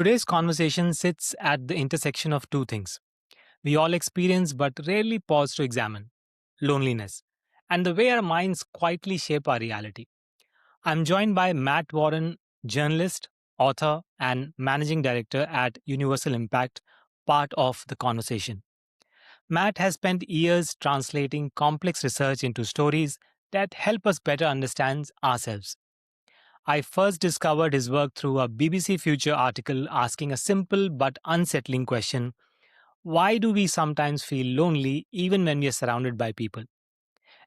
Today's conversation sits at the intersection of two things we all experience but rarely pause to examine loneliness, and the way our minds quietly shape our reality. I'm joined by Matt Warren, journalist, author, and managing director at Universal Impact, part of the conversation. Matt has spent years translating complex research into stories that help us better understand ourselves. I first discovered his work through a BBC Future article asking a simple but unsettling question: why do we sometimes feel lonely even when we are surrounded by people?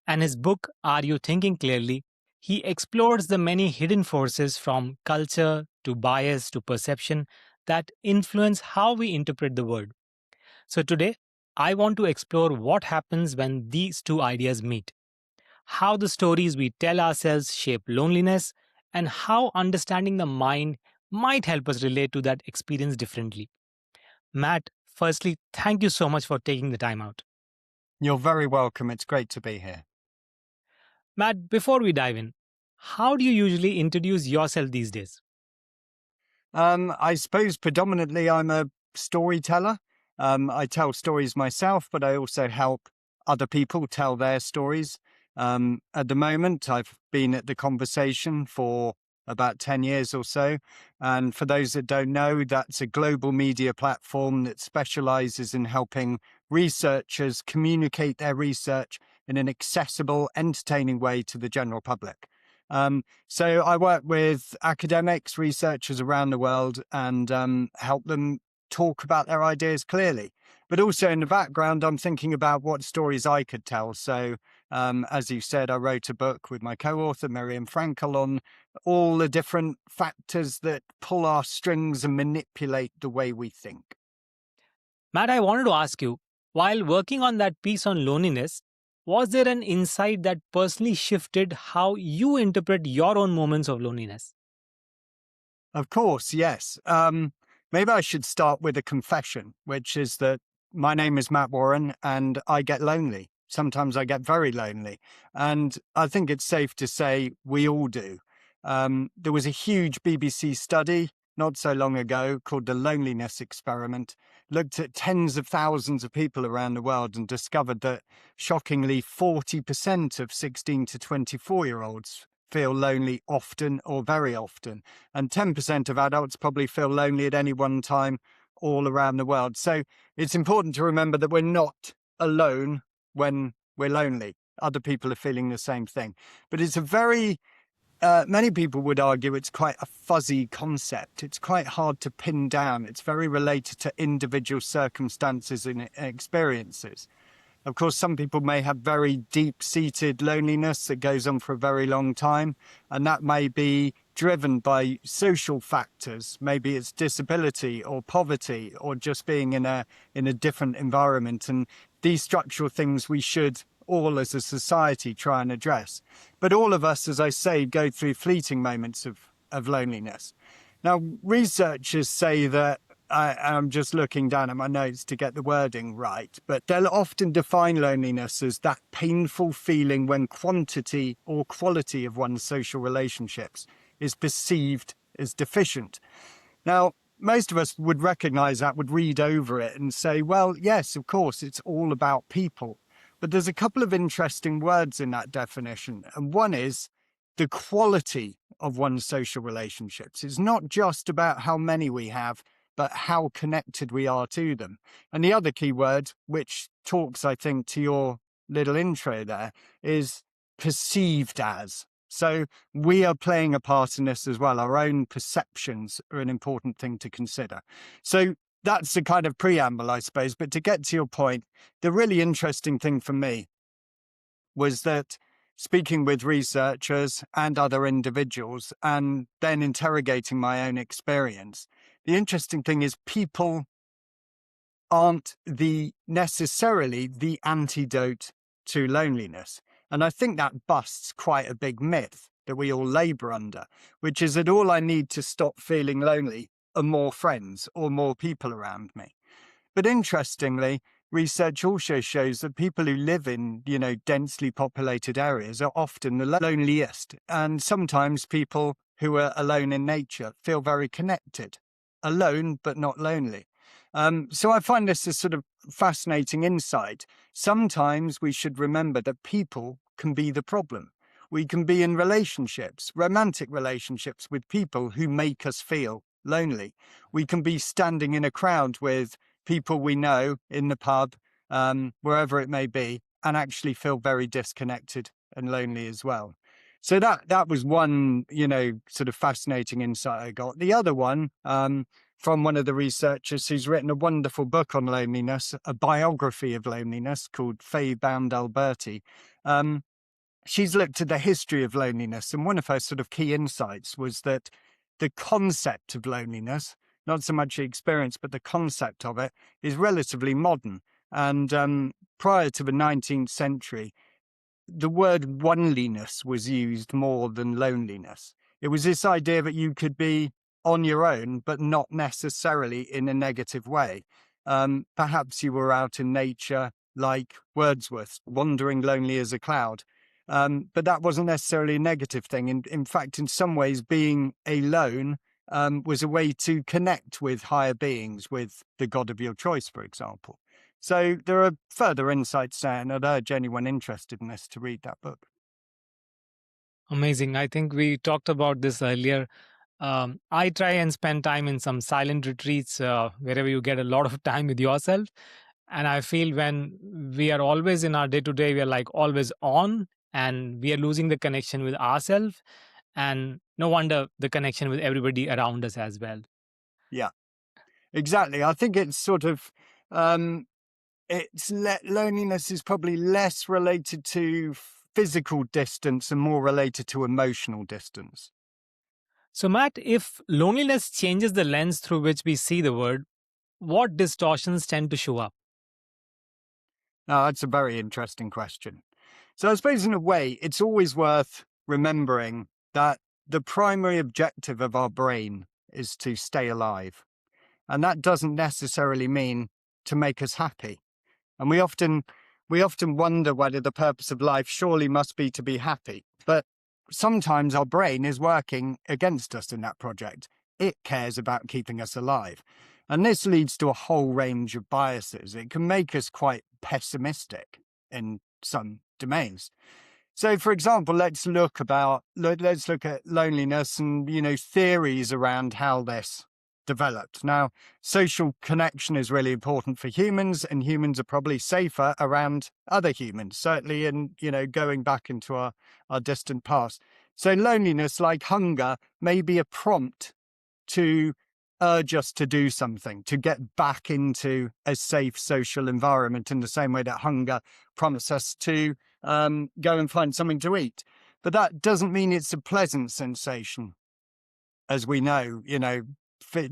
And his book, Are You Thinking Clearly? He explores the many hidden forces from culture to bias to perception that influence how we interpret the world. So today, I want to explore what happens when these two ideas meet, how the stories we tell ourselves shape loneliness, and how understanding the mind might help us relate to that experience differently. Matt, firstly, thank you so much for taking the time out. You're very welcome. It's great to be here. Matt, before we dive in, how do you usually introduce yourself these days? I suppose predominantly I'm a storyteller. I tell stories myself, but I also help other people tell their stories. At the moment, I've been at The Conversation for about 10 years or so. And for those that don't know, that's a global media platform that specializes in helping researchers communicate their research in an accessible, entertaining way to the general public. So I work with academics, researchers around the world, and help them talk about their ideas clearly. But also in the background, I'm thinking about what stories I could tell. So as you said, I wrote a book with my co-author, Miriam Frankel, on all the different factors that pull our strings and manipulate the way we think. Matt, I wanted to ask you, while working on that piece on loneliness, was there an insight that personally shifted how you interpret your own moments of loneliness? Of course, yes. Maybe I should start with a confession, which is that my name is Matt Warren and I get lonely. Sometimes I get very lonely. And I think it's safe to say we all do. There was a huge BBC study not so long ago called the Loneliness Experiment, looked at tens of thousands of people around the world and discovered that shockingly 40% of 16 to 24-year-olds feel lonely often or very often. And 10% of adults probably feel lonely at any one time all around the world. So it's important to remember that we're not alone when we're lonely. Other people are feeling the same thing. But it's a very, many people would argue it's quite a fuzzy concept. It's quite hard to pin down. It's very related to individual circumstances and experiences. Of course, some people may have very deep-seated loneliness that goes on for a very long time, and that may be driven by social factors. Maybe it's disability or poverty or just being in a different environment. And these structural things we should all as a society try and address. But all of us, as I say, go through fleeting moments of loneliness. Now, researchers say that I'm just looking down at my notes to get the wording right, but they'll often define loneliness as that painful feeling when quantity or quality of one's social relationships is perceived as deficient. Now, most of us would recognize that, would read over it and say, well, yes, of course, it's all about people. But there's a couple of interesting words in that definition. And one is the quality of one's social relationships. It's not just about how many we have, but how connected we are to them. And the other key word, which talks, I think, to your little intro there, is perceived as. So we are playing a part in this as well. Our own perceptions are an important thing to consider. So that's the kind of preamble, I suppose. But to get to your point, the really interesting thing for me was that speaking with researchers and other individuals and then interrogating my own experience, the interesting thing is people aren't necessarily the antidote to loneliness. And I think that busts quite a big myth that we all labor under, which is that all I need to stop feeling lonely are more friends or more people around me. But interestingly, research also shows that people who live in, densely populated areas are often the loneliest. And sometimes people who are alone in nature feel very connected. alone but not lonely. So I find this a sort of fascinating insight. Sometimes we should remember that people can be the problem. We can be in relationships, romantic relationships with people who make us feel lonely. We can be standing in a crowd with people we know in the pub, wherever it may be, and actually feel very disconnected and lonely as well. So that was one, sort of fascinating insight I got. The other one, from one of the researchers who's written a wonderful book on loneliness, a biography of loneliness called Faye Bound Alberti. Um, she's looked at the history of loneliness, and one of her sort of key insights was that the concept of loneliness, not so much the experience, but the concept of it, is relatively modern. And prior to the 19th century, the word oneliness was used more than loneliness. It was this idea that you could be on your own, but not necessarily in a negative way. Perhaps you were out in nature, like Wordsworth, wandering lonely as a cloud. But that wasn't necessarily a negative thing. In fact, in some ways, being alone was a way to connect with higher beings, with the God of your choice, for example. So there are further insights there, and I'd urge anyone interested in this to read that book. Amazing. I think we talked about this earlier. I try and spend time in some silent retreats wherever you get a lot of time with yourself. And I feel when we are always in our day to day, we are like always on and we are losing the connection with ourselves. And no wonder the connection with everybody around us as well. Yeah, exactly. I think it's sort of um, loneliness is probably less related to physical distance and more related to emotional distance. So, Matt, if loneliness changes the lens through which we see the world, what distortions tend to show up? Now, that's a very interesting question. So I suppose in a way, it's always worth remembering that the primary objective of our brain is to stay alive. And that doesn't necessarily mean to make us happy. And we often wonder whether the purpose of life surely must be to be happy. But sometimes our brain is working against us in that project. It cares about keeping us alive. And this leads to a whole range of biases. It can make us quite pessimistic in some domains. So, for example, let's look at loneliness and theories around how this developed. Now, social connection is really important for humans, and humans are probably safer around other humans. Certainly, in going back into our distant past. So, loneliness, like hunger, may be a prompt to urge us to do something, to get back into a safe social environment in the same way that hunger prompts us to go and find something to eat. But that doesn't mean it's a pleasant sensation. As we know,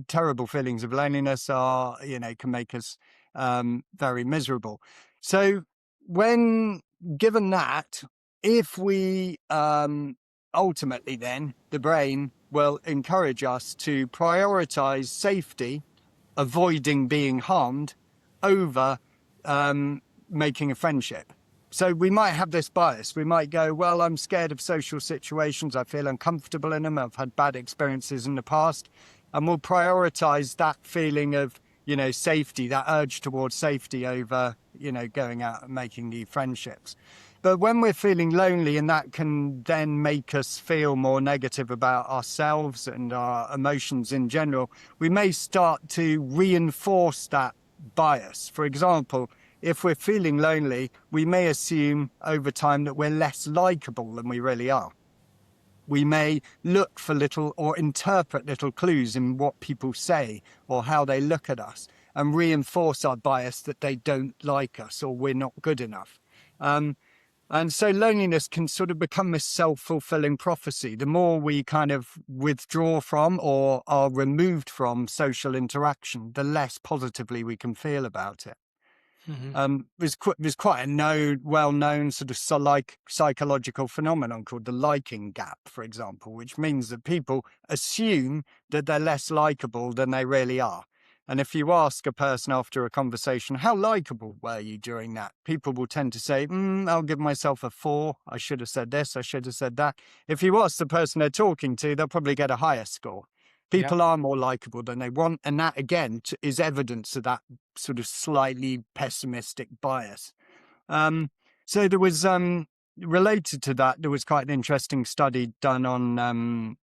terrible feelings of loneliness can make us very miserable. So when given that, if we ultimately then the brain will encourage us to prioritize safety, avoiding being harmed, over making a friendship. So we might have this bias. We might go, well, I'm scared of social situations. I feel uncomfortable in them. I've had bad experiences in the past. And we'll prioritize that feeling of, safety, that urge towards safety over, going out and making new friendships. But when we're feeling lonely, and that can then make us feel more negative about ourselves and our emotions in general, we may start to reinforce that bias. For example, if we're feeling lonely, we may assume over time that we're less likable than we really are. We may look for little or interpret little clues in what people say or how they look at us and reinforce our bias that they don't like us or we're not good enough. And so loneliness can sort of become this self-fulfilling prophecy. The more we kind of withdraw from or are removed from social interaction, the less positively we can feel about it. Mhm. There's quite a well-known sort of psychological phenomenon called the liking gap, for example, which means that people assume that they're less likable than they really are. And if you ask a person after a conversation, how likable were you during that? People will tend to say, I'll give myself a 4. I should have said this. I should have said that. If you ask the person they're talking to, they'll probably get a higher score. Yeah. People are more likable than they want. And that, again, is evidence of that sort of slightly pessimistic bias. Um, so there was, related to that, there was quite an interesting study done on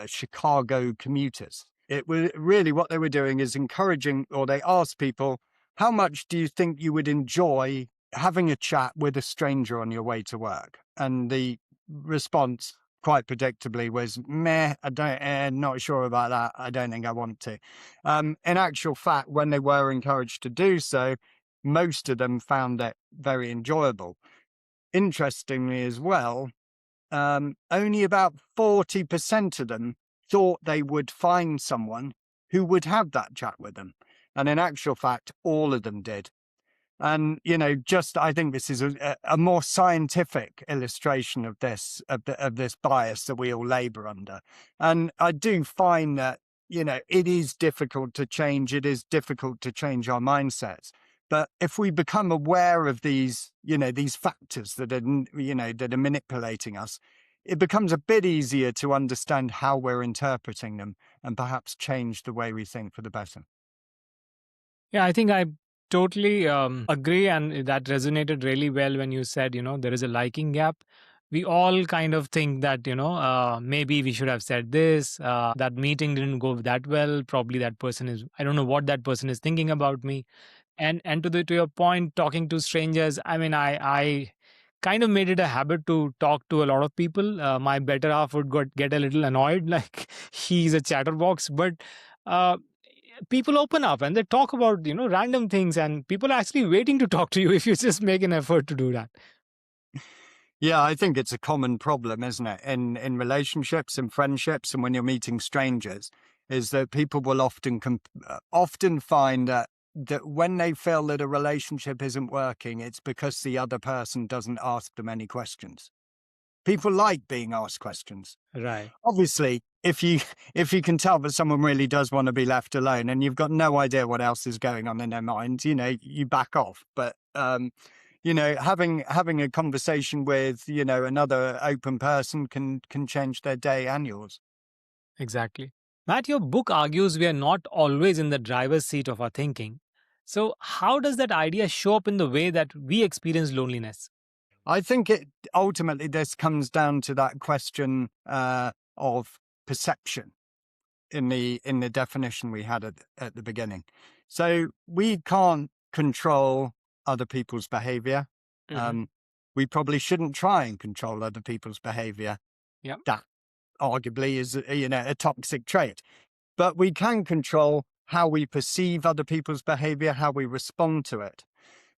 Chicago commuters. It was really what they were doing is encouraging, or they asked people, how much do you think you would enjoy having a chat with a stranger on your way to work? And the response, quite predictably, was meh. I don't, not sure about that. I don't think I want to. In actual fact, when they were encouraged to do so, most of them found it very enjoyable. Interestingly, as well, only about 40% of them thought they would find someone who would have that chat with them. And in actual fact, all of them did. And, just I think this is a more scientific illustration of this, of this bias that we all labor under. And I do find that, it is difficult to change. It is difficult to change our mindsets. But if we become aware of these, these factors that are, that are manipulating us, it becomes a bit easier to understand how we're interpreting them and perhaps change the way we think for the better. Yeah, I think I totally agree. And that resonated really well when you said, there is a liking gap. We all kind of think that, maybe we should have said this, that meeting didn't go that well. Probably that person is, I don't know what that person is thinking about me. And to your point, talking to strangers, I mean, I kind of made it a habit to talk to a lot of people. My better half would get a little annoyed, like he's a chatterbox, but uh, people open up and they talk about random things, and people are actually waiting to talk to you if you just make an effort to do that. Yeah, I think it's a common problem, isn't it, in relationships and friendships, and when you're meeting strangers, is that people will often find that when they feel that a relationship isn't working, it's because the other person doesn't ask them any questions. People like being asked questions. Right. Obviously, if you can tell that someone really does want to be left alone and you've got no idea what else is going on in their mind, you back off. But having a conversation with, another open person can change their day and yours. Exactly. Matt, your book argues we are not always in the driver's seat of our thinking. So how does that idea show up in the way that we experience loneliness? I think it ultimately this comes down to that question of perception in the definition we had at the beginning. So we can't control other people's behavior. Hmm. Um, we probably shouldn't try and control other people's behavior. Yeah. That arguably is, a toxic trait. But we can control how we perceive other people's behavior, how we respond to it.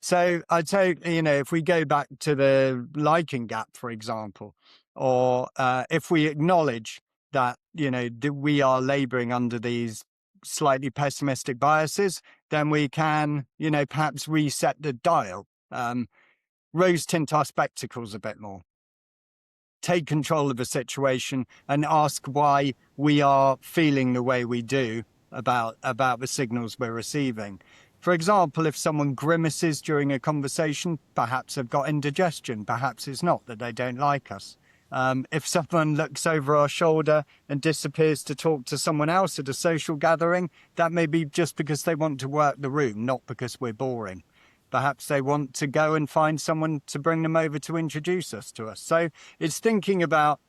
So I'd say, if we go back to the liking gap, for example, or if we acknowledge that, that we are laboring under these slightly pessimistic biases, then we can, perhaps reset the dial, rose tint our spectacles a bit more, take control of the situation and ask why we are feeling the way we do about the signals we're receiving. For example, if someone grimaces during a conversation, perhaps they've got indigestion, perhaps it's not that they don't like us. If someone looks over our shoulder and disappears to talk to someone else at a social gathering, that may be just because they want to work the room, not because we're boring. Perhaps they want to go and find someone to bring them over to introduce us to us. So it's thinking about,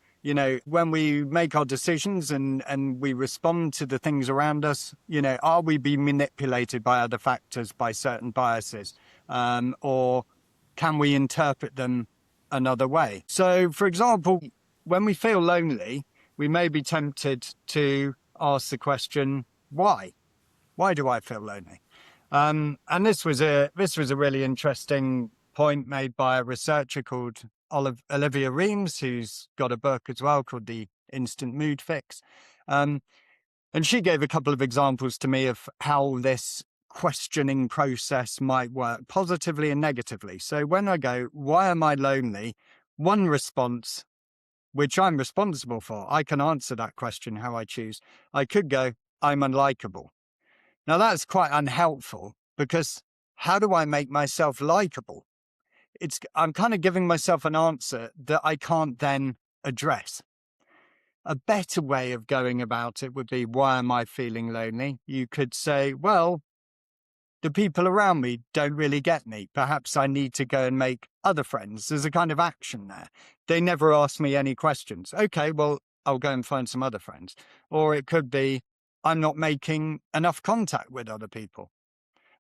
when we make our decisions and we respond to the things around us, are we being manipulated by other factors, by certain biases? Or can we interpret them another way? So, for example, when we feel lonely, we may be tempted to ask the question, why? Why do I feel lonely? And this was a really interesting point made by a researcher called Olivia Reams, who's got a book as well called The Instant Mood Fix. Um, and she gave a couple of examples to me of how this questioning process might work positively and negatively. So when I go, why am I lonely? One response, which I'm responsible for, I can answer that question how I choose. I could go, I'm unlikable. Now, that's quite unhelpful because how do I make myself likable? I'm kind of giving myself an answer that I can't then address. A better way of going about it would be, why am I feeling lonely? You could say, well, the people around me don't really get me. Perhaps I need to go and make other friends. There's a kind of action there. They never ask me any questions. Okay, well, I'll go and find some other friends. Or it could be, I'm not making enough contact with other people.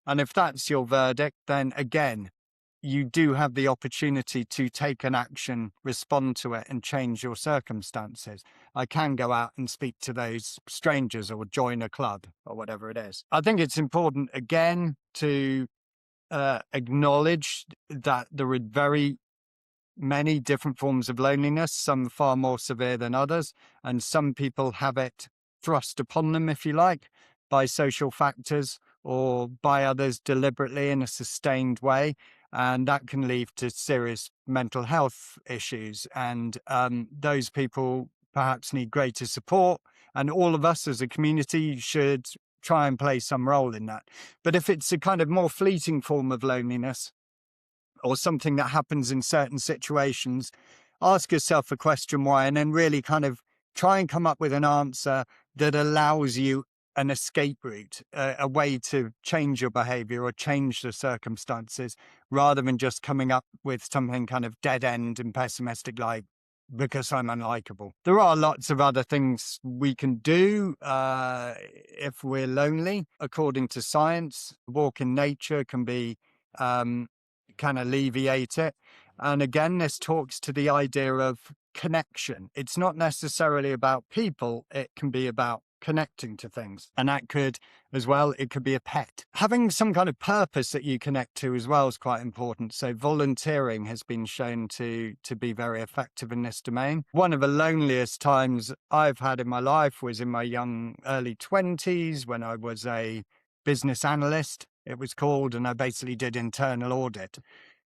And if that's your verdict, then again, you do have the opportunity to take an action, respond to it, and change your circumstances. I can go out and speak to those strangers or join a club or whatever it is. I think it's important, again, to acknowledge that there are very many different forms of loneliness, some far more severe than others, and some people have it thrust upon them, if you like, by social factors or by others deliberately in a sustained way. And that can lead to serious mental health issues. And those people perhaps need greater support. And all of us as a community should try and play some role in that. But if it's a kind of more fleeting form of loneliness, or something that happens in certain situations, ask yourself a question why, and then really kind of try and come up with an answer that allows you an escape route, a way to change your behavior or change the circumstances, rather than just coming up with something kind of dead end and pessimistic like, because I'm unlikable. There are lots of other things we can do if we're lonely. According to science, walk in nature can be can alleviate it. And again, this talks to the idea of connection. It's not necessarily about people, it can be about connecting to things. And that could, as well, it could be a pet. Having some kind of purpose that you connect to as well is quite important. So volunteering has been shown to be very effective in this domain. One of the loneliest times I've had in my life was in my young early 20s, when I was a business analyst, it was called, and I basically did internal audit.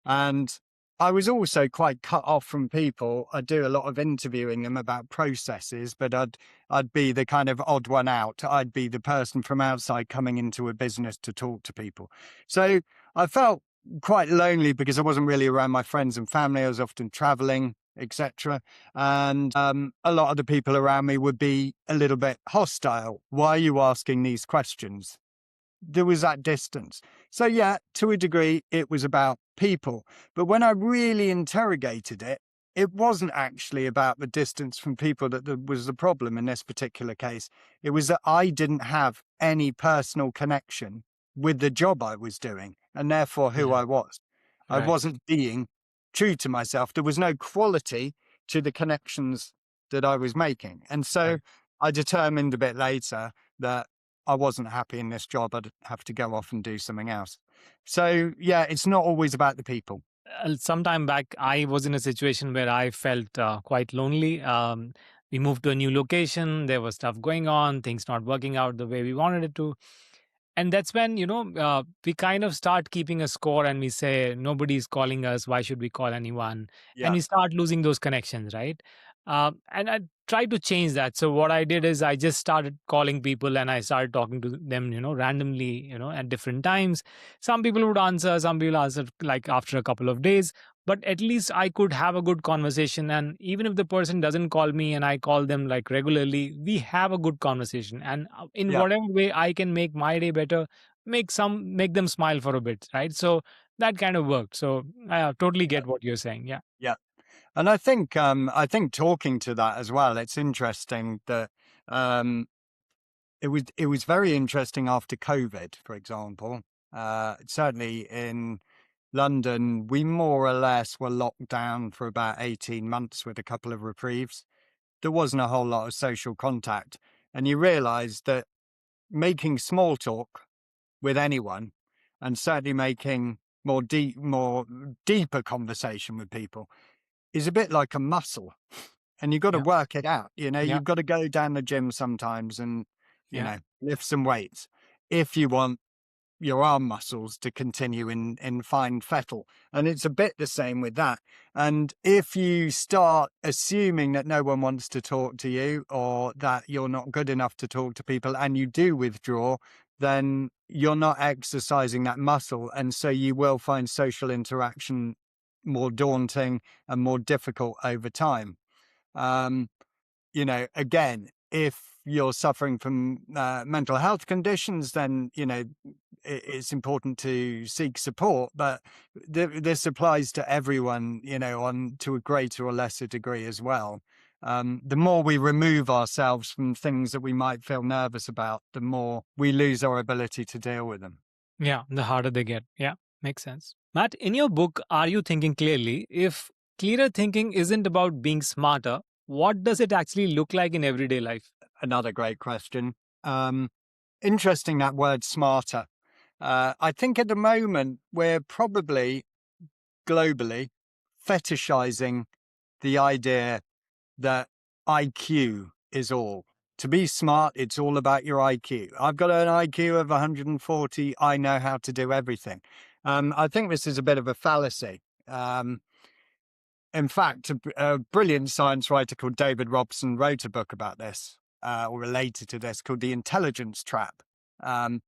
And I was also quite cut off from people. I do a lot of interviewing them about processes, but I'd be the kind of odd one out. I'd be the person from outside coming into a business to talk to people. So I felt quite lonely because I wasn't really around my friends and family. I was often traveling, etc. And a lot of the people around me would be a little bit hostile. Why are you asking these questions? There was that distance. So yeah, to a degree, it was about people. But when I really interrogated it, it wasn't actually about the distance from people that was the problem in this particular case. It was that I didn't have any personal connection with the job I was doing, and therefore who Yeah. I was. I Right. wasn't being true to myself. There was no quality to the connections that I was making. And so Right. I determined a bit later that I wasn't happy in this job, I'd have to go off and do something else. So yeah, it's not always about the people. Some time back, I was in a situation where I felt quite lonely. We moved to a new location. There was stuff going on, things not working out the way we wanted it to. And that's when, we kind of start keeping a score and we say, nobody's calling us. Why should we call anyone? And Yeah, we start losing those connections, right? And I tried to change that. So what I did is I just started calling people and I started talking to them, randomly, at different times. Some people would answer, some people answer like after a couple of days, but at least I could have a good conversation. And even if the person doesn't call me and I call them like regularly, we have a good conversation. And in yeah, whatever way I can make my day better, make them smile for a bit, right? So that kind of worked. So I totally yeah, get what you're saying. Yeah. yeah. And I think talking to that as well, it's interesting that um it was very interesting after COVID, for example. Certainly in London, we more or less were locked down for about 18 months with a couple of reprieves. There wasn't a whole lot of social contact. And you realize that making small talk with anyone, and certainly making more deeper conversation with people, is a bit like a muscle, and you've got to Yeah. work it out. You know, Yeah. you've got to go down the gym sometimes and, Yeah. lift some weights if you want your arm muscles to continue in fine fettle. And it's a bit the same with that. And if you start assuming that no one wants to talk to you, or that you're not good enough to talk to people, and you do withdraw, then you're not exercising that muscle. And so you will find social interaction more daunting and more difficult over time. Um, again, if you're suffering from mental health conditions, then, it's important to seek support. But this applies to everyone, on to a greater or lesser degree as well. The more we remove ourselves from things that we might feel nervous about, the more we lose our ability to deal with them. Yeah, the harder they get. Yeah, makes sense. Matt, in your book, Are You Thinking Clearly? If clearer thinking isn't about being smarter, what does it actually look like in everyday life? Another great question. Um, Interesting, that word smarter. I think at the moment we're probably globally fetishizing the idea that IQ is all. To be smart, it's all about your IQ. I've got an IQ of 140. I know how to do everything. I think this is a bit of a fallacy. In fact, a brilliant science writer called David Robson wrote a book about this, or related to this, called The Intelligence Trap. Um,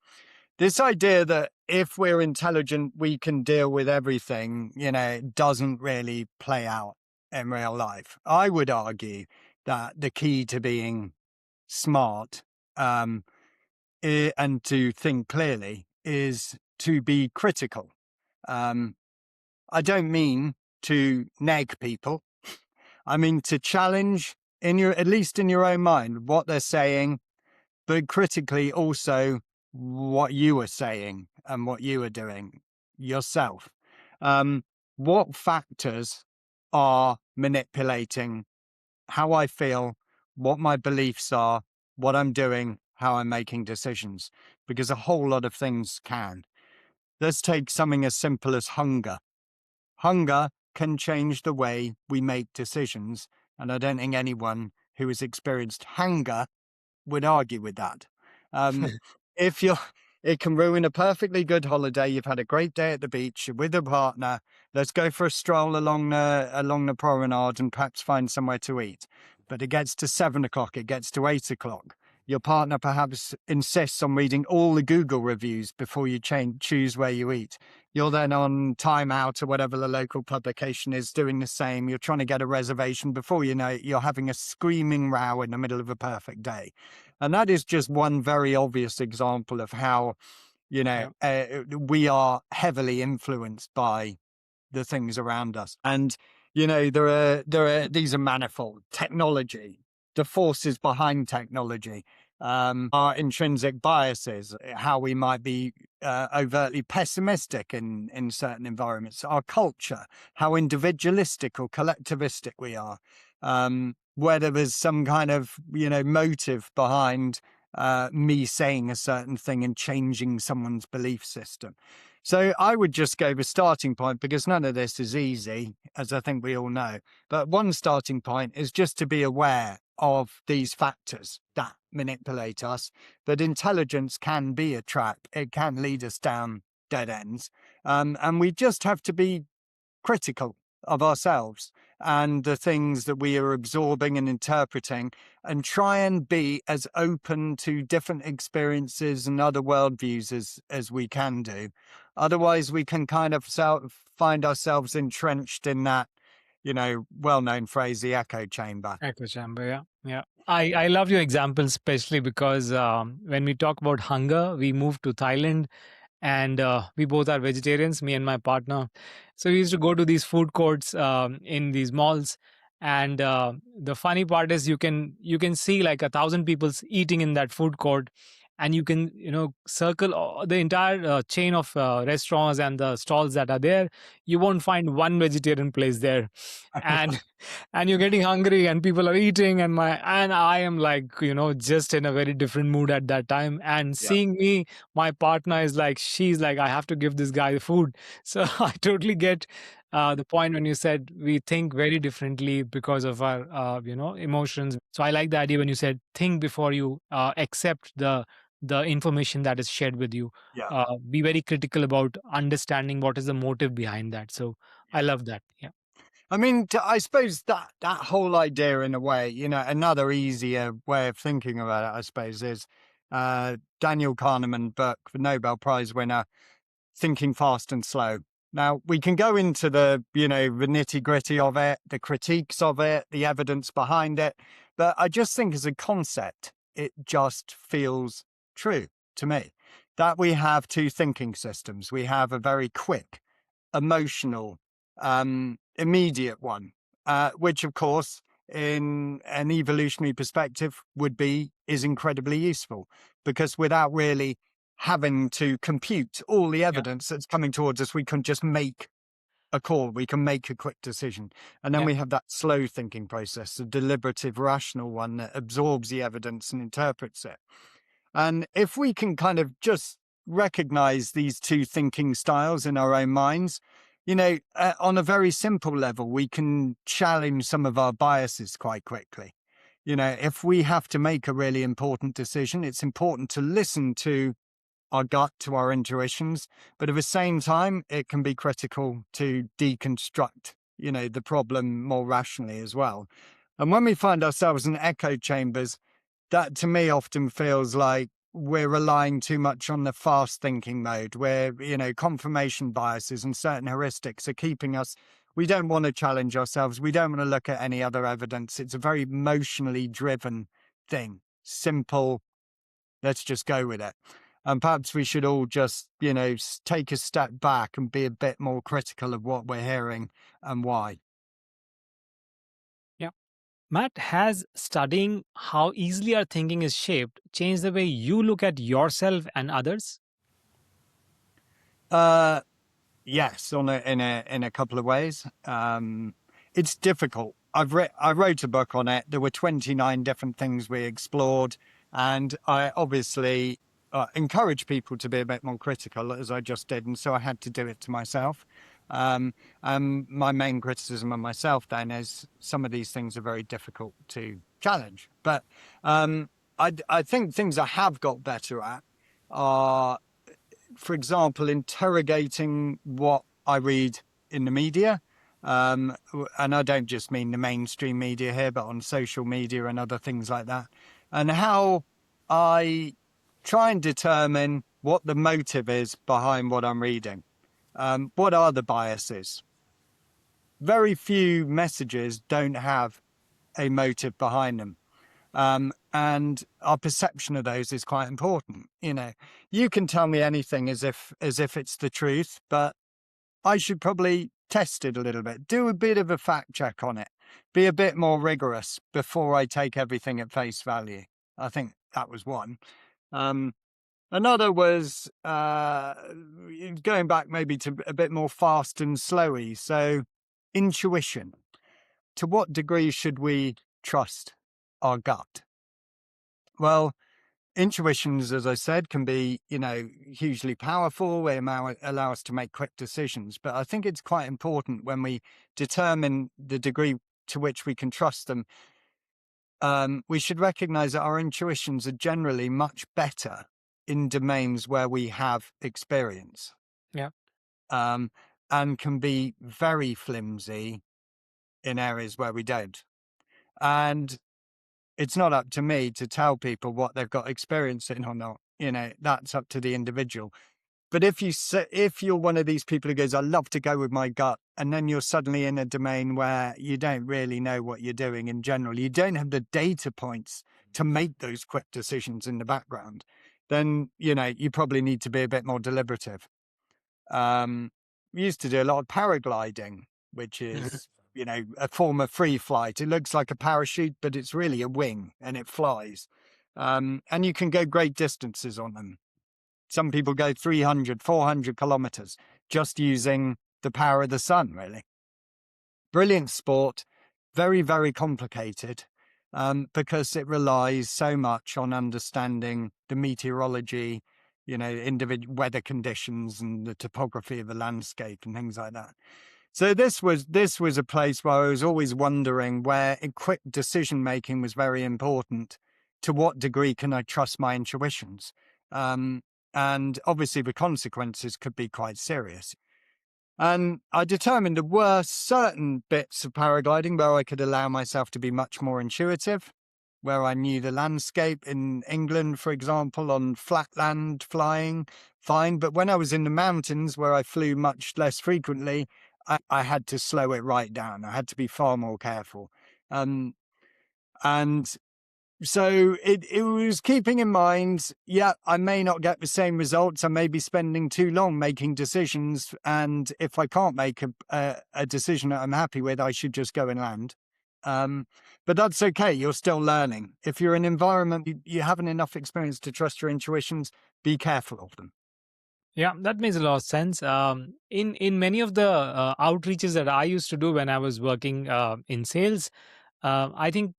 this idea that if we're intelligent, we can deal with everything, it doesn't really play out in real life. I would argue that the key to being smart, and to think clearly is to be critical. Um, I don't mean to nag people. I mean to challenge at least in your own mind, what they're saying, but critically also what you are saying and what you are doing yourself. Um, what factors are manipulating how I feel, what my beliefs are, what I'm doing, how I'm making decisions? Because a whole lot of things can. Let's take something as simple as hunger. Hunger can change the way we make decisions, and I don't think anyone who has experienced hunger would argue with that. Um, if you're, it can ruin a perfectly good holiday. You've had a great day at the beach, you're with a partner. Let's go for a stroll along the promenade and perhaps find somewhere to eat. But it gets to 7 o'clock, it gets to 8 o'clock. Your partner perhaps insists on reading all the Google reviews before you choose where you eat. You're then on Time Out or whatever the local publication is doing the same. You're trying to get a reservation. Before you know it, you're having a screaming row in the middle of a perfect day. And that is just one very obvious example of how, Yeah. we are heavily influenced by the things around us. And, these are manifold. Technology, the forces behind technology, our intrinsic biases, how we might be overtly pessimistic in certain environments, our culture, how individualistic or collectivistic we are, whether there's some kind of, motive behind me saying a certain thing and changing someone's belief system. So I would just go the starting point, because none of this is easy, as I think we all know. But one starting point is just to be aware of these factors that manipulate us. That intelligence can be a trap. It can lead us down dead ends. And we just have to be critical of ourselves and the things that we are absorbing and interpreting, and try and be as open to different experiences and other worldviews as we can do. Otherwise, we can kind of find ourselves entrenched in that, well-known phrase, the echo chamber. Echo chamber, yeah. Yeah. I love your example, especially because when we talk about hunger, we moved to Thailand and we both are vegetarians, me and my partner. So we used to go to these food courts in these malls. And the funny part is you can see like 1,000 people eating in that food court, and you can circle the entire chain of restaurants and the stalls that are there. You won't find one vegetarian place there, and and you're getting hungry and people are eating, and I am like just in a very different mood at that time, and Yeah, seeing me, my partner is like, she's like, I have to give this guy the food. So I totally get the point when you said we think very differently because of our emotions. So I like the idea when you said think before you accept the information that is shared with you. yeah, Be very critical about understanding what is the motive behind that. So I yeah. love that. Yeah. I mean, I suppose that whole idea, in a way, another easier way of thinking about it, I suppose, is Daniel Kahneman book, the Nobel Prize winner, Thinking Fast and Slow. Now, we can go into the nitty gritty of it, the critiques of it, the evidence behind it. But I just think as a concept, it just feels true to me that we have two thinking systems. We have a very quick, emotional, immediate one, which of course, in an evolutionary perspective, is incredibly useful because without really having to compute all the Yeah. evidence that's coming towards us, we can just make a call, we can make a quick decision. And then Yeah. we have that slow thinking process, the deliberative, rational one that absorbs the evidence and interprets it. And if we can kind of just recognize these two thinking styles in our own minds, on a very simple level, we can challenge some of our biases quite quickly. If we have to make a really important decision, it's important to listen to our gut, to our intuitions, but at the same time, it can be critical to deconstruct, the problem more rationally as well. And when we find ourselves in echo chambers, that to me often feels like we're relying too much on the fast thinking mode where, confirmation biases and certain heuristics are keeping us. We don't want to challenge ourselves. We don't want to look at any other evidence. It's a very emotionally driven thing. Simple, let's just go with it. And perhaps we should all just, take a step back and be a bit more critical of what we're hearing and why. Yeah. Matt, has studying how easily our thinking is shaped changed the way you look at yourself and others? Uh, yes, in a couple of ways. It's difficult. I wrote a book on it. There were 29 different things we explored, and I obviously encourage people to be a bit more critical, as I just did, and so I had to do it to myself. And my main criticism of myself then is some of these things are very difficult to challenge. But I think things I have got better at are, for example, interrogating what I read in the media. And I don't just mean the mainstream media here, but on social media and other things like that. And how I try and determine what the motive is behind what I'm reading. What are the biases? Very few messages don't have a motive behind them. And our perception of those is quite important. You can tell me anything as if it's the truth, but I should probably test it a little bit, do a bit of a fact check on it, be a bit more rigorous before I take everything at face value. I think that was one. Um, Another was going back maybe to a bit more fast and slowy. So, intuition. To what degree should we trust our gut? Well, intuitions, as I said, can be, hugely powerful. They allow us to make quick decisions. But I think it's quite important when we determine the degree to which we can trust them. We should recognize that our intuitions are generally much better in domains where we have experience, Yeah. um, and can be very flimsy in areas where we don't. And it's not up to me to tell people what they've got experience in or not. That's up to the individual. But if you're one of these people who goes, I love to go with my gut, and then you're suddenly in a domain where you don't really know what you're doing in general, you don't have the data points to make those quick decisions in the background, then, you probably need to be a bit more deliberative. We used to do a lot of paragliding, which is, a form of free flight. It looks like a parachute, but it's really a wing and it flies. And you can go great distances on them. Some people go 300, 400 kilometers just using the power of the sun, really. Brilliant sport, very, very complicated, because it relies so much on understanding the meteorology, individual weather conditions and the topography of the landscape and things like that. So this was a place where I was always wondering where quick decision making was very important. To what degree can I trust my intuitions? And obviously the consequences could be quite serious. And I determined there were certain bits of paragliding where I could allow myself to be much more intuitive, where I knew the landscape in England, for example, on flat land flying, fine. But when I was in the mountains where I flew much less frequently, I had to slow it right down. I had to be far more careful. Um, And so it was keeping in mind, yeah, I may not get the same results. I may be spending too long making decisions. And if I can't make a decision that I'm happy with, I should just go and land. Um, but that's okay. You're still learning. If you're in an environment, you haven't enough experience to trust your intuitions, be careful of them. Yeah, that makes a lot of sense. In many of the outreaches that I used to do when I was working in sales, I think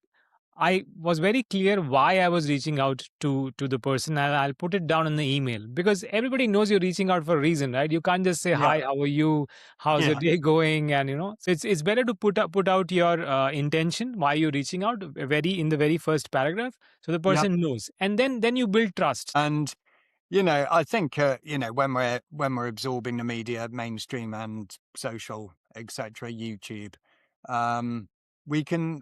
I was very clear why I was reaching out to the person, and I'll put it down in the email because everybody knows you're reaching out for a reason, right? You can't just say Yeah. hi, how are you, how's your Yeah. day going, and so it's better to put out your intention why you're reaching out very in the very first paragraph, so the Yeah. person knows, and then you build trust. And I think when we're absorbing the media, mainstream and social, etc., YouTube, um, we can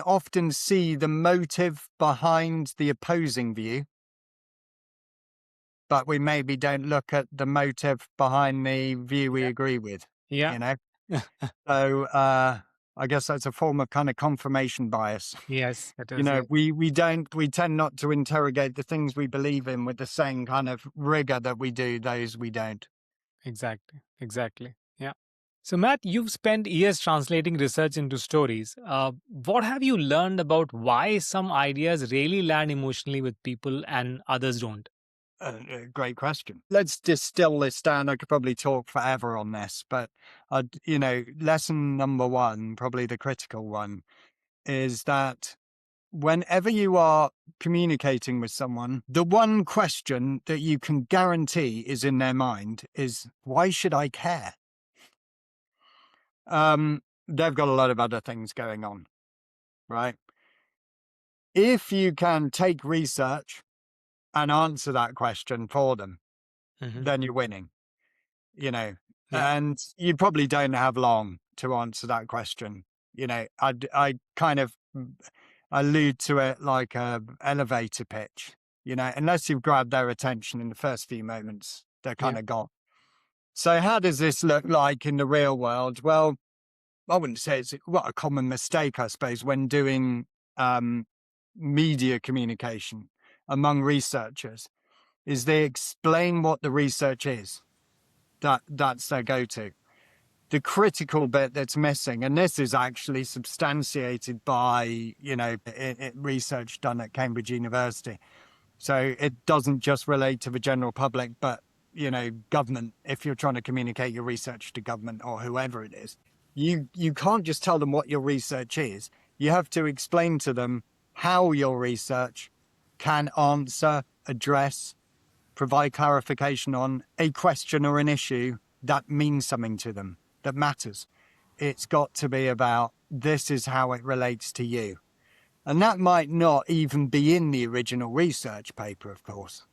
often see the motive behind the opposing view, but we maybe don't look at the motive behind the view we Yeah, agree with. yeah, You know, so I guess that's a form of kind of confirmation bias. yes, it is. Yeah. We tend not to interrogate the things we believe in with the same kind of rigor that we do those we don't. Exactly. Exactly. Yeah. So, Matt, you've spent years translating research into stories. What have you learned about why some ideas really land emotionally with people and others don't? Great question. Let's distill this down. I could probably talk forever on this, but lesson number one, probably the critical one, is that whenever you are communicating with someone, the one question that you can guarantee is in their mind is, why should I care? They've got a lot of other things going on, right? If you can take research and answer that question for them, Hmm. then you're winning, you know, Yeah. and you probably don't have long to answer that question. I kind of allude to it like a elevator pitch, unless you've grabbed their attention in the first few moments, they're Yeah. kind of gone. So how does this look like in the real world? Well, I wouldn't say it's what a common mistake, I suppose, when doing um, media communication among researchers is they explain what the research is. That's their go-to. The critical bit that's missing, and this is actually substantiated by research done at Cambridge University. So it doesn't just relate to the general public, but government. If you're trying to communicate your research to government or whoever it is, you can't just tell them what your research is. You have to explain to them how your research can answer, address, provide clarification on a question or an issue that means something to them, that matters. It's got to be about this is how it relates to you. And that might not even be in the original research paper, of course.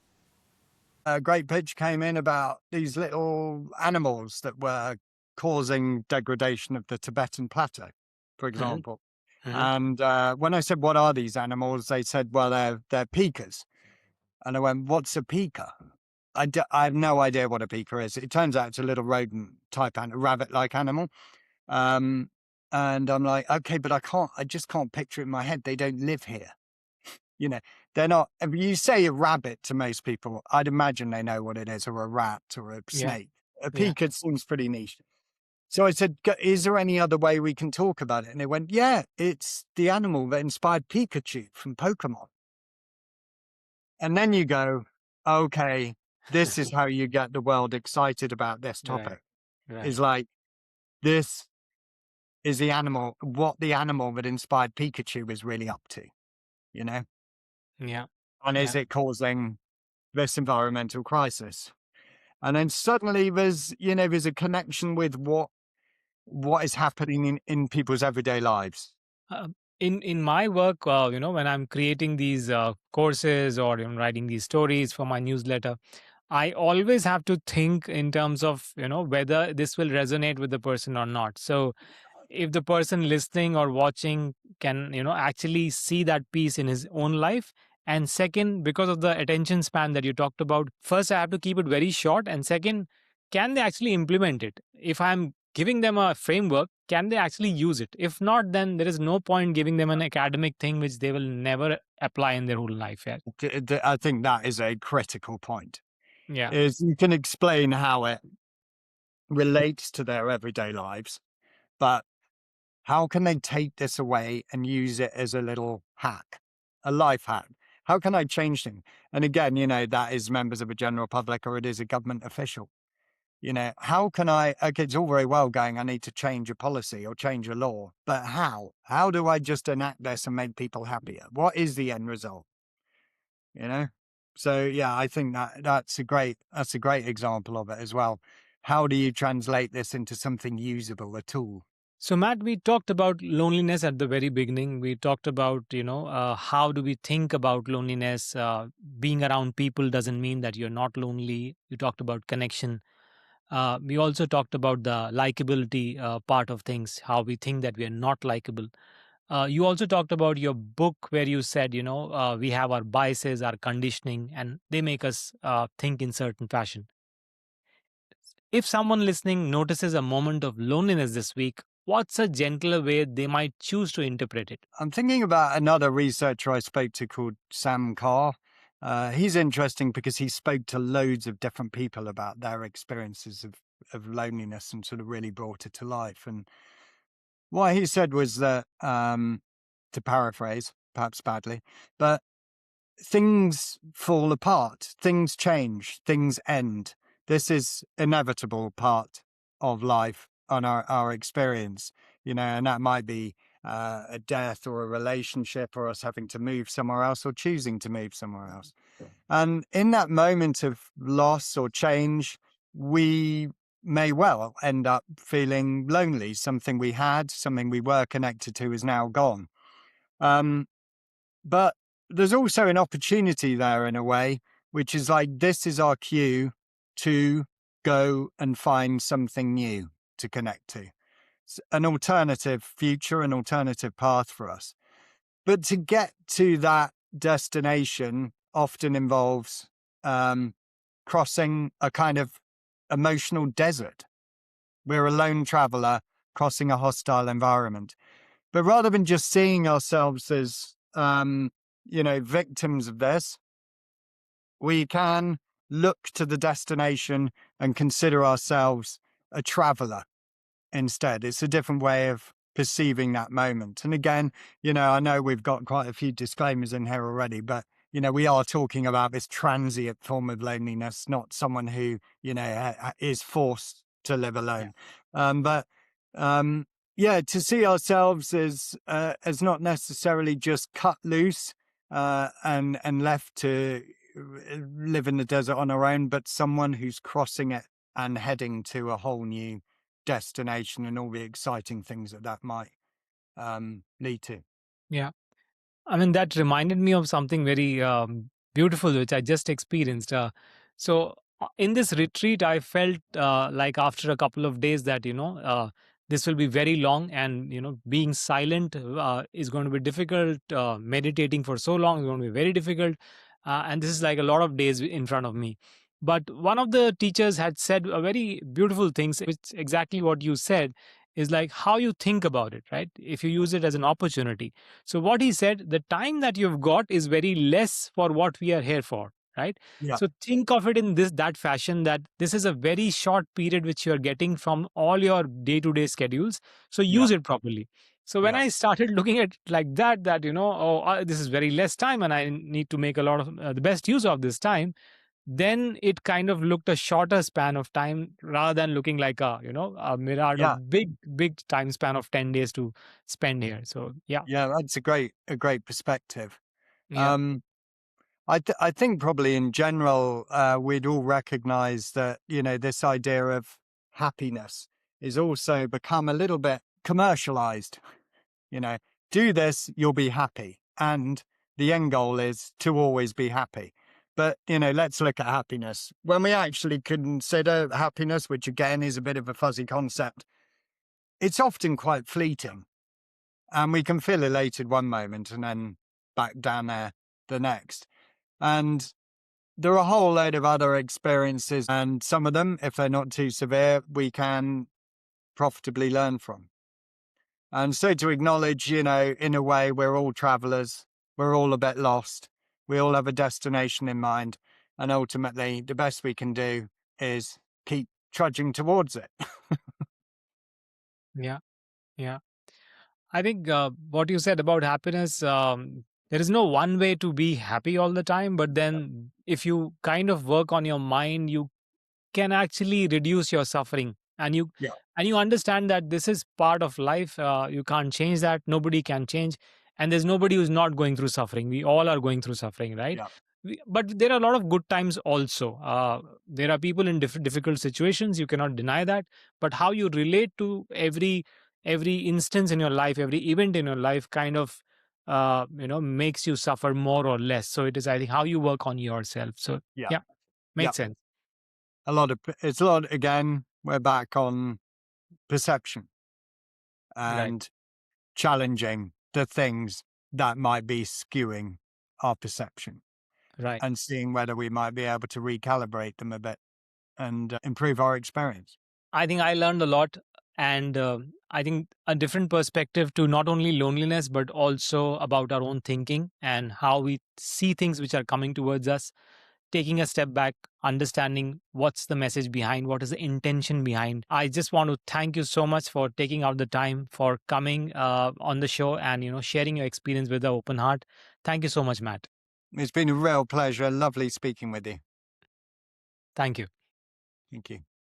A great pitch came in about these little animals that were causing degradation of the Tibetan plateau, for Hmm. example. Hmm. And when I said, "What are these animals?" they said, "Well, they're pikas." And I went, "What's a pika?" I have no idea what a pika is. It turns out it's a little rodent type, rabbit-like animal. Um, and I'm like, okay, but I just can't picture it in my head. They don't live here. You know, they're not. If you say a rabbit to most people, I'd imagine they know what it is, or a rat, or a Yeah. snake. A Yeah. pika seems pretty niche. So I said, "Is there any other way we can talk about it?" And they went, "Yeah, it's the animal that inspired Pikachu from Pokemon." And then you go, okay, this is how you get the world excited about this Right. topic. Is Right. like, this is what the animal that inspired Pikachu is really up to, you know? Yeah. And is Yeah. it causing this environmental crisis? And then suddenly there's a connection with what is happening in people's everyday lives. Uh, in my work, when I'm creating these courses or writing these stories for my newsletter, I always have to think in terms of whether this will resonate with the person or not. So if the person listening or watching can actually see that piece in his own life, and second, because of the attention span that you talked about, first I have to keep it very short, and second, can they actually implement it? If I'm giving them a framework, can they actually use it? If not, then there is no point giving them an academic thing which they will never apply in their whole life. Yeah. I think that is a critical point. Yeah. Is you can explain how it relates to their everyday lives, but how can they take this away and use it as a little hack, a life hack? How can I change things? And again, that is members of a general public or it is a government official. How can I? Okay, it's all very well going, I need to change a policy or change a law, but how? How do I just enact this and make people happier? What is the end result? You know? So yeah, I think that's a great example of it as well. How do you translate this into something usable, a tool? So, Matt, we talked about loneliness at the very beginning. We talked about, how do we think about loneliness? Being around people doesn't mean that you're not lonely. You talked about connection. We also talked about the likability part of things, how we think that we are not likable. You also talked about your book where you said, we have our biases, our conditioning, and they make us think in certain fashion. If someone listening notices a moment of loneliness this week, what's a gentler way they might choose to interpret it? I'm thinking about another researcher I spoke to called Sam Carr. He's interesting because he spoke to loads of different people about their experiences of loneliness and sort of really brought it to life. And what he said was that, to paraphrase, perhaps badly, but things fall apart, things change, things end. This is inevitable part of life on our experience, and that might be a death or a relationship or us having to move somewhere else or choosing to move somewhere else. And in that moment of loss or change, we may well end up feeling lonely. Something we had, something we were connected to is now gone. Um, but there's also an opportunity there in a way, which is like this is our cue to go and find something new to connect to. An alternative future, an alternative path for us. But to get to that destination often involves crossing a kind of emotional desert. We're a lone traveler crossing a hostile environment. But rather than just seeing ourselves as, victims of this, we can look to the destination and consider ourselves a traveler instead. It's a different way of perceiving that moment. And again, I know we've got quite a few disclaimers in here already, but, we are talking about this transient form of loneliness, not someone who, is forced to live Yeah. alone. But yeah, to see ourselves as not necessarily just cut loose and left to live in the desert on our own, but someone who's crossing it and heading to a whole new destination and all the exciting things that might lead to. Yeah. I mean, that reminded me of something very beautiful, which I just experienced. In this retreat, I felt like after a couple of days that, this will be very long and, being silent is going to be difficult. Meditating for so long is going to be very difficult. And this is like a lot of days in front of me. But one of the teachers had said a very beautiful thing, which exactly what you said is like how you think about it, right? If you use it as an opportunity. So what he said, the time that you've got is very less for what we are here for, right? Yeah, So think of it in that fashion, that this is a very short period which you are getting from all your day-to-day schedules. So yeah, use it properly. So when yeah, I started looking at like that, this is very less time and I need to make a lot of the best use of this time, then it kind of looked a shorter span of time rather than looking like a myriad yeah, of big time span of 10 days to spend here. So yeah. yeah. That's a great perspective. Yeah. Um, I think probably in general, we'd all recognize that, this idea of happiness is also become a little bit commercialized. You know, do this, you'll be happy. And the end goal is to always be happy. But, let's look at happiness. When we actually consider happiness, which again is a bit of a fuzzy concept, it's often quite fleeting. And we can feel elated one moment and then back down there the next. And there are a whole load of other experiences, and some of them, if they're not too severe, we can profitably learn from. And so to acknowledge, in a way, we're all travelers, we're all a bit lost, we all have a destination in mind. And ultimately, the best we can do is keep trudging towards it. Yeah, yeah. I think what you said about happiness, there is no one way to be happy all the time. But then, if you kind of work on your mind, you can actually reduce your suffering, and Yeah, you understand that this is part of life. You can't change that. Nobody can change, and there's nobody who's not going through suffering. We all are going through suffering, right? yeah, But there are a lot of good times also. There are people in difficult situations. You cannot deny that. But how you relate to every instance in your life, every event in your life, kind of makes you suffer more or less. So it is, I think, how you work on yourself. So yeah, yeah, yeah. makes sense. It's a lot, again, we're back on perception Right. and challenging the things that might be skewing our perception Right. and seeing whether we might be able to recalibrate them a bit and improve our experience. I think I learned a lot, and I think a different perspective to not only loneliness but also about our own thinking and how we see things which are coming towards us. Taking a step back, understanding what's the message behind, what is the intention behind. I just want to thank you so much for taking out the time for coming on the show and sharing your experience with an open heart. Thank you so much, Matt. It's been a real pleasure. Lovely speaking with you. Thank you. Thank you.